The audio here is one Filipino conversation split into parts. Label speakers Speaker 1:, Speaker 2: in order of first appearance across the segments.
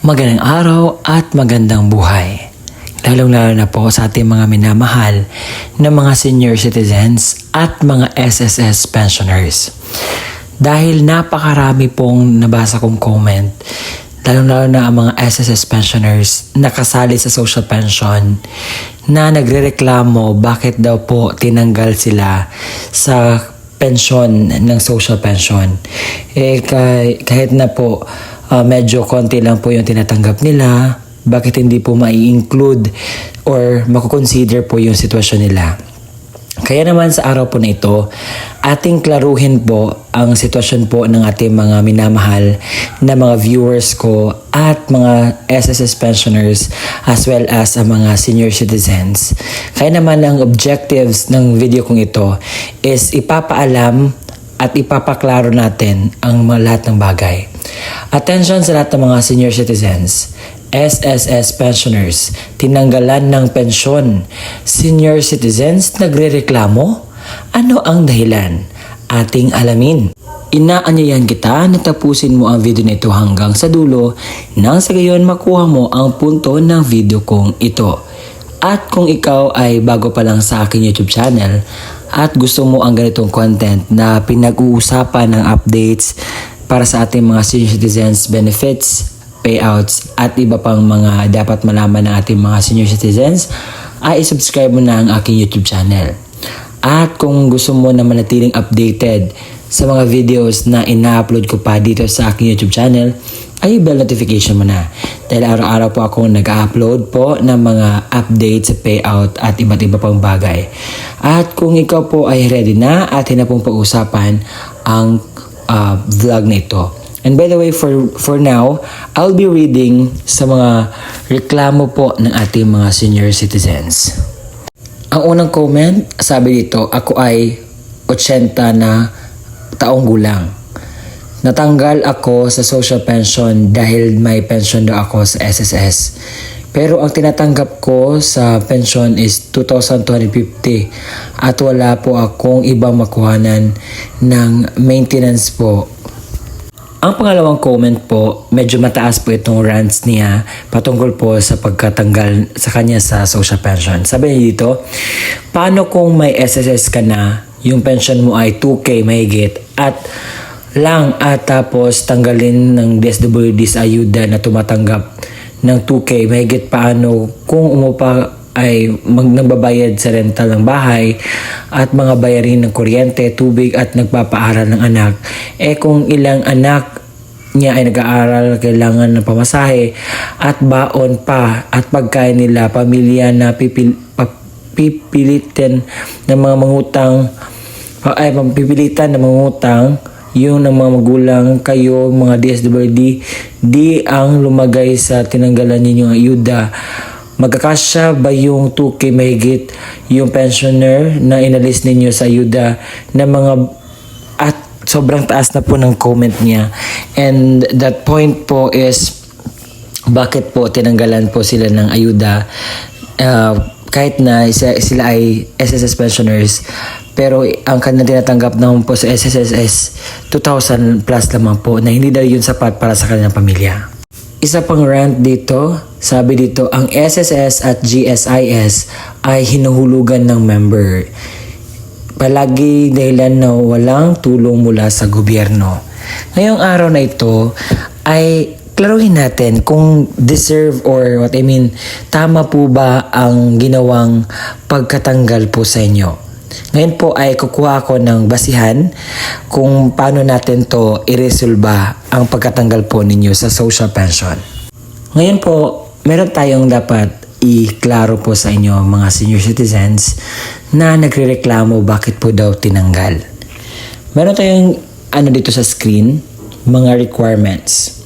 Speaker 1: Magandang araw at magandang buhay. Lalong-lalo na po sa ating mga minamahal na mga senior citizens at mga SSS pensioners. Dahil napakarami pong nabasa kong comment, lalong-lalo na ang mga SSS pensioners nakasali sa social pension na nagrereklamo bakit daw po tinanggal sila sa pension ng social pension. Kahit na po medyo konti lang po yung tinatanggap nila, bakit hindi po mai-include or makukonsider po yung sitwasyon nila. Kaya naman sa araw po na ito, ating klaruhin po ang sitwasyon po ng ating mga minamahal na mga viewers ko at mga SSS pensioners as well as ang mga senior citizens. Kaya naman ang objectives ng video kong ito is ipapaalam at ipapaklaro natin ang lahat ng bagay. Attention sa lahat ng mga senior citizens, SSS pensioners, tinanggalan ng pensyon. Senior citizens nagrereklamo? Ano ang dahilan? Ating alamin. Inaanyayahan kita na tapusin mo ang video nito hanggang sa dulo nang sa gayon makuha mo ang punto ng video kong ito. At kung ikaw ay bago pa lang sa aking YouTube channel at gusto mo ang ganitong content na pinag-uusapan ng updates para sa ating mga senior citizens benefits, payouts at iba pang mga dapat malaman ng ating mga senior citizens, ay subscribe mo na ang aking YouTube channel. At kung gusto mo na manatiling updated sa mga videos na ina-upload ko pa dito sa aking YouTube channel, ay bell notification mo na. Dahil araw-araw po ako nag-upload po ng mga updates sa payout at iba't iba pang bagay. At kung ikaw po ay ready na, atin na pong pag-usapan ang vlog na ito. And by the way, for now, I'll be reading sa mga reklamo po ng ating mga senior citizens. Ang unang comment, sabi dito, ako ay 80 na taong gulang. Natanggal ako sa social pension dahil may pension daw ako sa SSS. Pero ang tinatanggap ko sa pension is 2,250 at wala po akong ibang makuhanan ng maintenance po. Ang pangalawang comment po, medyo mataas po itong rants niya patungkol po sa pagkatanggal sa kanya sa social pension. Sabi niya dito, paano kung may SSS ka na, yung pension mo ay 2K mahigit at tapos tanggalin ng DSWD sa ayuda na tumatanggap ng 2K mahigit, paano kung umupa ay nagbabayad sa rental ng bahay at mga bayarin ng kuryente, tubig at nagpapaaral ng anak. Kung ilang anak niya ay nag-aaral, kailangan ng pamasahe at baon pa at pagkain nila, pamilya na pipilitan ng mga mangutang pipilitan ng mangutang yung ng mga magulang, kayo mga DSWD di ang lumagay sa tinanggalan ninyong ayuda. Magkakasya ba yung 2K mahigit yung pensioner na inalis ninyo sa ayuda na mga at sobrang taas na po ng comment niya. And that point po is bakit po tinanggalan po sila ng ayuda kahit na sila ay SSS pensioners, pero ang kanilang tinatanggap naman po sa SSS is 2,000 plus lamang po na hindi daw yun sapat para sa kanilang pamilya. Isa pang rant dito, sabi dito, ang SSS at GSIS ay hinuhulugan ng member. Palagi dahilan na walang tulong mula sa gobyerno. Ngayong araw na ito ay klaruhin natin kung deserve or tama po ba ang ginawang pagkatanggal po sa inyo. Ngayon po ay kukuha ako ng basihan kung paano natin to iresolba ang pagkatanggal po ninyo sa social pension. Ngayon po, meron tayong dapat iklaro po sa inyo mga senior citizens na nagrereklamo bakit po daw tinanggal. Meron tayong dito sa screen, mga requirements.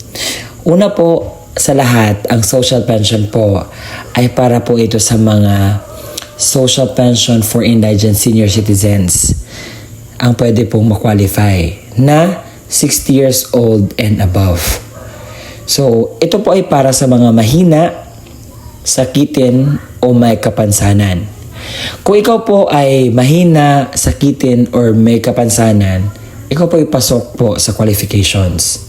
Speaker 1: Una po sa lahat, ang social pension po ay para po ito sa mga social pension for indigent senior citizens ang pwede pong ma-qualify na 60 years old and above. So, ito po ay para sa mga mahina, sakitin o may kapansanan. Kung ikaw po ay mahina, sakitin or may kapansanan, ikaw po ay pasok po sa qualifications.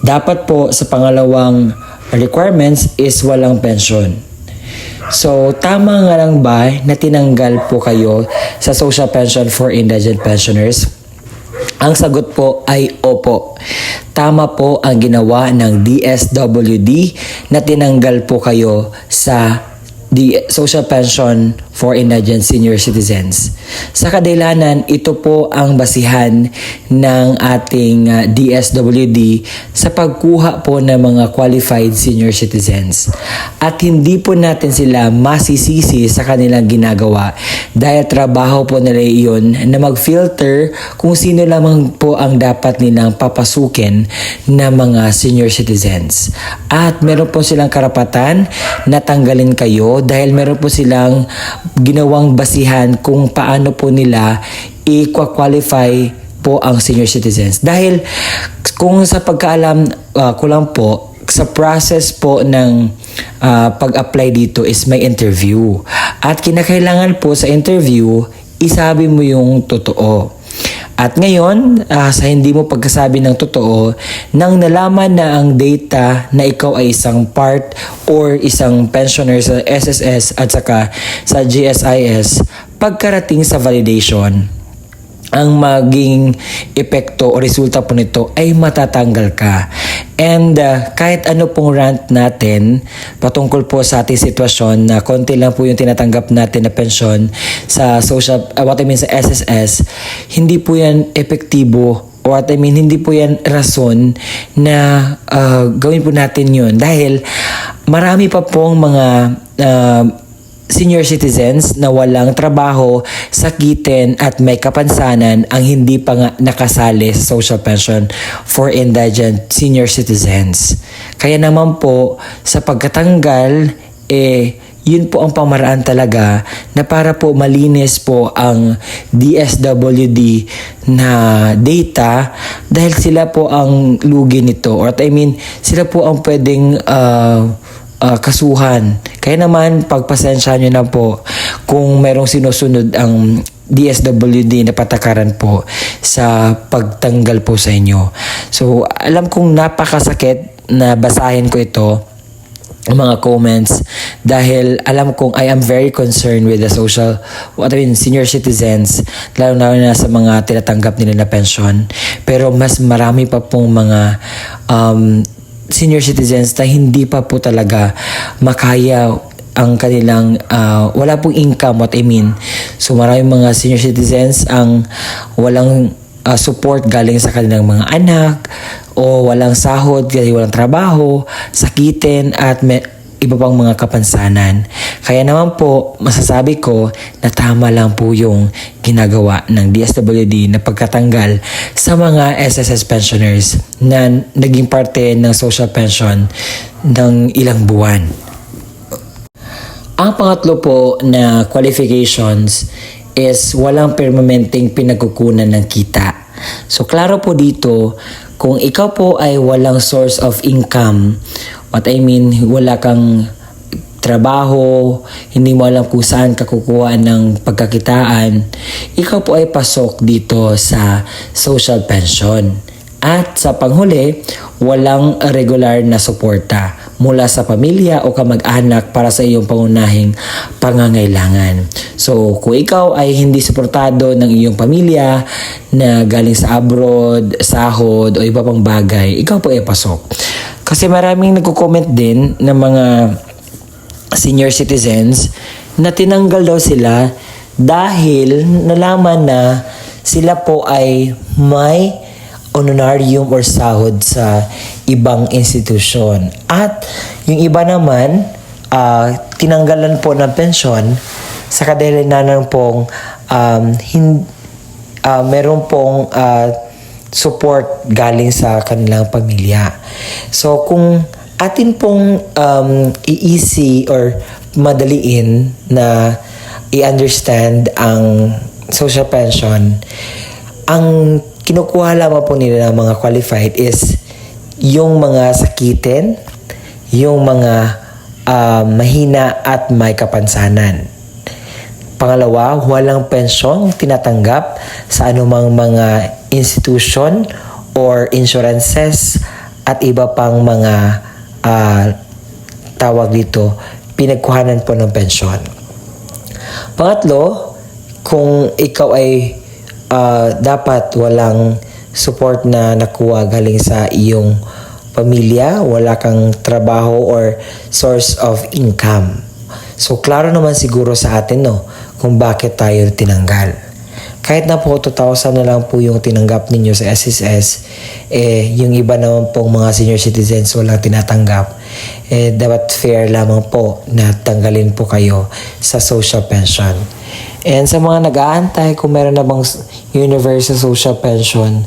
Speaker 1: Dapat po sa pangalawang requirements is walang pension. So, tama nga lang ba na tinanggal po kayo sa social pension for indigent pensioners? Ang sagot po ay opo. Tama po ang ginawa ng DSWD na tinanggal po kayo sa social pension for indigent senior citizens. Sa kadahilanan, ito po ang basihan ng ating DSWD sa pagkuha po ng mga qualified senior citizens. At hindi po natin sila masisisi sa kanilang ginagawa dahil trabaho po nila iyon na mag-filter kung sino lamang po ang dapat nilang papasukin na mga senior citizens. At meron po silang karapatan na tanggalin kayo dahil meron po silang ginawang basihan kung paano po nila i-qualify po ang senior citizens. Dahil kung sa pagkaalam ko lang po, sa process po ng pag-apply dito is may interview. At kinakailangan po sa interview, isabi mo yung totoo. At ngayon, sa hindi mo pagkasabi ng totoo, nang nalaman na ang data na ikaw ay isang part or isang pensioner sa SSS at saka sa GSIS, pagkarating sa validation, ang maging epekto o resulta po nito ay matatanggal ka. And kahit ano pong rant natin patungkol po sa ating sitwasyon na konti lang po yung tinatanggap natin na pensyon sa social, sa SSS, hindi po yan epektibo hindi po yan rason na gawin po natin yun. Dahil marami pa pong mga senior citizens na walang trabaho, sakitin at may kapansanan ang hindi pa nga nakasali sa social pension for indigent senior citizens. Kaya naman po sa pagkatanggal, yun po ang pamaraan talaga na para po malinis po ang DSWD na data dahil sila po ang lugi nito sila po ang pwedeng kasuhan. Kaya naman, pagpasensya nyo na po kung merong sinusunod ang DSWD na patakaran po sa pagtanggal po sa inyo. So, alam kong napakasakit na basahin ko ito, mga comments, dahil alam kong I am very concerned with the senior citizens, lalo na sa mga tinatanggap nila na pension. Pero mas marami pa pong mga senior citizens na hindi pa po talaga makaya ang kanilang wala pong income, So maraming mga senior citizens ang walang support galing sa kanilang mga anak o walang sahod kasi walang trabaho, sakitin at iba pang mga kapansanan. Kaya naman po, masasabi ko na tama lang po yung ginagawa ng DSWD na pagkatanggal sa mga SSS pensioners na naging parte ng social pension ng ilang buwan. Ang pangatlo po na qualifications is walang permanenteng pinagkukunan ng kita. So, klaro po dito, kung ikaw po ay walang source of income, wala kang trabaho, hindi mo alam kung saan ka kukuha ng pagkakitaan, ikaw po ay pasok dito sa social pension. At sa panghuli, walang regular na suporta mula sa pamilya o kamag-anak para sa iyong pangunahing pangangailangan. So, kung ikaw ay hindi suportado ng iyong pamilya na galing sa abroad, sahod o iba pang bagay, ikaw po ay pasok. Kasi maraming nagko-comment din ng mga senior citizens na tinanggal daw sila dahil nalaman na sila po ay may honorarium or sahod sa ibang institusyon. At yung iba naman, tinanggalan po ng pensyon sa kadahilanan pong meron pong support galing sa kanilang pamilya. So kung atin pong i-easy or madaliin na i-understand ang social pension, ang kinukuha lamang po nila ng mga qualified is yung mga sakitin, yung mga mahina at may kapansanan. Pangalawa, walang pensyon tinatanggap sa anumang mga institution or insurances at iba pang mga tawag dito, pinagkuhanan po ng pensyon. Pangatlo, kung ikaw ay dapat walang support na nakuha galing sa iyong pamilya, wala kang trabaho or source of income. So, klaro naman siguro sa atin, no, kung bakit tayo tinanggal. Kahit na po 2,000 na lang po yung tinanggap ninyo sa SSS, yung iba naman pong mga senior citizens walang tinatanggap, dapat fair lamang po na tanggalin po kayo sa social pension. And sa mga nag-aantay kung meron na bang universal social pension,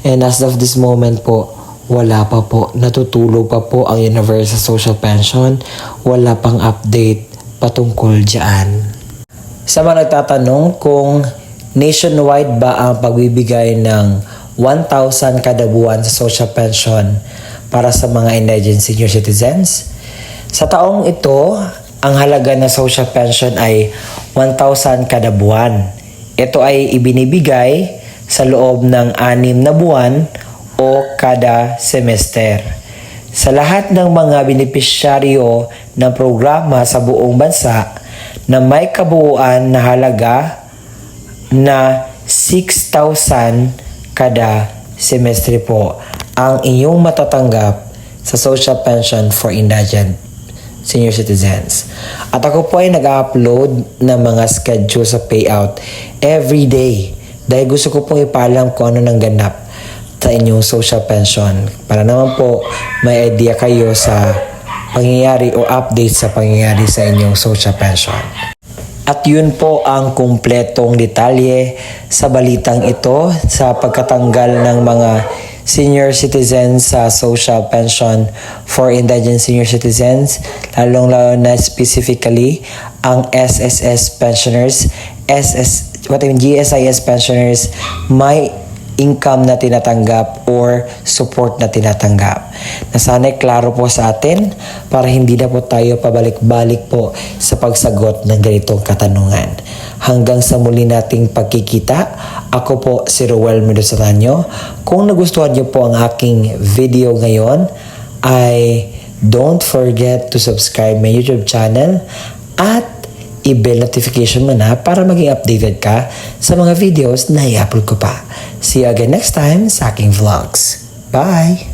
Speaker 1: and as of this moment po, wala pa po. Natutulog pa po ang universal social pension. Wala pang update patungkol dyan. Sa mga nagtatanong kung nationwide ba ang pagbibigay ng 1,000 kada buwan sa social pension para sa mga indigent senior citizens, sa taong ito, ang halaga ng social pension ay 1,000 kada buwan. Ito ay ibinibigay sa loob ng 6 na buwan o kada semester. Sa lahat ng mga benepisyaryo ng programa sa buong bansa na may kabuuan na halaga na 6,000 kada semestre po ang inyong matatanggap sa social pension for indigent senior citizens. At ako po ay nag-upload ng mga schedule sa payout every day dahil gusto ko pong ipalam kung ano nang ganap sa inyong social pension para naman po may idea kayo sa pangyayari o update sa pangyayari sa inyong social pension. At yun po ang kumpletong detalye sa balitang ito sa pagkatanggal ng mga senior citizens sa social pension for indigent senior citizens, lalong-lalo na specifically ang SSS pensioners, GSIS pensioners, may income na tinatanggap or support na tinatanggap. Na sana'y klaro po sa atin para hindi na po tayo pabalik-balik po sa pagsagot ng ganitong katanungan. Hanggang sa muli nating pagkikita, ako po si Roel Mendoza-Tanyo. Kung nagustuhan niyo po ang aking video ngayon, ay don't forget to subscribe my YouTube channel at i-bell notification mo na para maging updated ka sa mga videos na i-upload ko pa. See you again next time sa aking vlogs. Bye!